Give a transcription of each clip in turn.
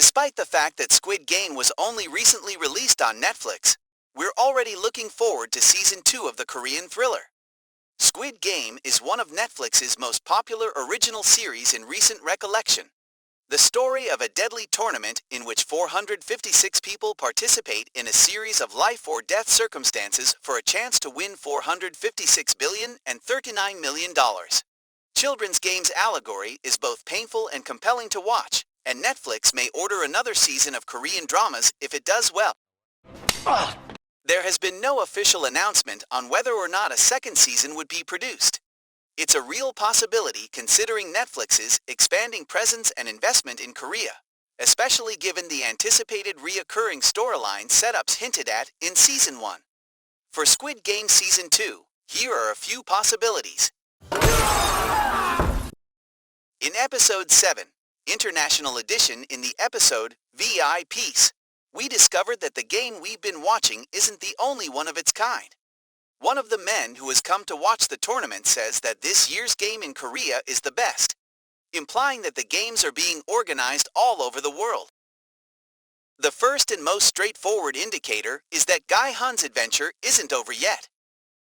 Despite the fact that Squid Game was only recently released on Netflix, we're already looking forward to Season 2 of the Korean thriller. Squid Game is one of Netflix's most popular original series in recent recollection. The story of a deadly tournament in which 456 people participate in a series of life-or-death circumstances for a chance to win $456 billion and $39 million. Children's Game's allegory is both painful and compelling to watch, and Netflix may order another season of Korean dramas if it does well. There has been no official announcement on whether or not a second season would be produced. It's a real possibility considering Netflix's expanding presence and investment in Korea, especially given the anticipated reoccurring storyline setups hinted at in Season 1. For Squid Game Season 2, here are a few possibilities. In Episode 7, International Edition, in the episode VI Peace, we discovered that the game we've been watching isn't the only one of its kind. One of the men who has come to watch the tournament says that this year's game in Korea is the best, implying that the games are being organized all over the world. The first and most straightforward indicator is that Guy Hun's adventure isn't over yet.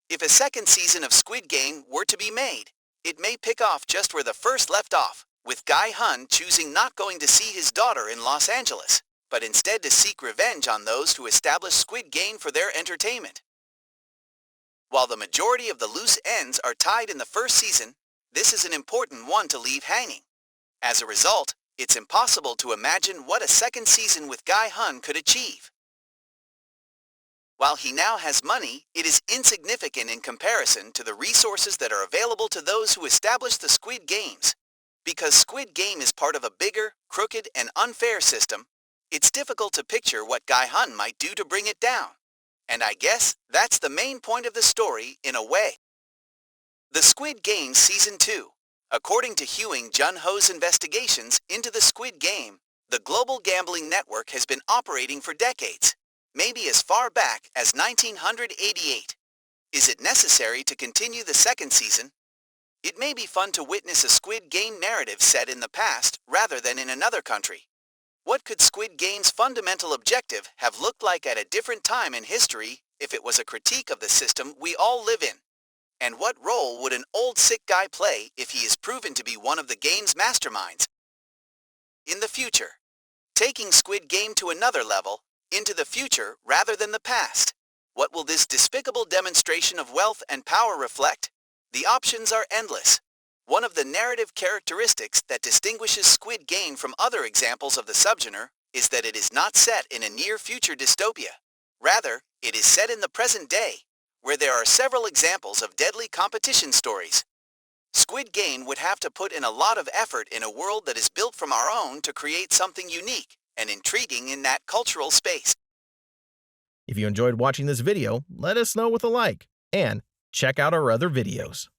If a second season of Squid Game were to be made, it may pick off just where the first left off, with Guy Hun choosing not going to see his daughter in Los Angeles, but instead to seek revenge on those who established Squid Game for their entertainment. While the majority of the loose ends are tied in the first season, this is an important one to leave hanging. As a result, it's impossible to imagine what a second season with Guy Hun could achieve. While he now has money, it is insignificant in comparison to the resources that are available to those who established the Squid Games. Because Squid Game is part of a bigger, crooked, and unfair system, it's difficult to picture what Guy Hun might do to bring it down. And I guess that's the main point of the story in a way. The Squid Game Season 2. According to Hewing Jun-ho's investigations into the Squid Game, the global gambling network has been operating for decades, maybe as far back as 1988. Is it necessary to continue the second season? It may be fun to witness a Squid Game narrative set in the past rather than in another country. What could Squid Game's fundamental objective have looked like at a different time in history if it was a critique of the system we all live in? And what role would an old sick guy play if he is proven to be one of the game's masterminds? In the future, taking Squid Game to another level, into the future rather than the past. What will this despicable demonstration of wealth and power reflect? The options are endless. One of the narrative characteristics that distinguishes Squid Game from other examples of the subgenre is that it is not set in a near-future dystopia. Rather, it is set in the present day, where there are several examples of deadly competition stories. Squid Game would have to put in a lot of effort in a world that is built from our own to create something unique and intriguing in that cultural space. If you enjoyed watching this video, let us know with a like, and check out our other videos.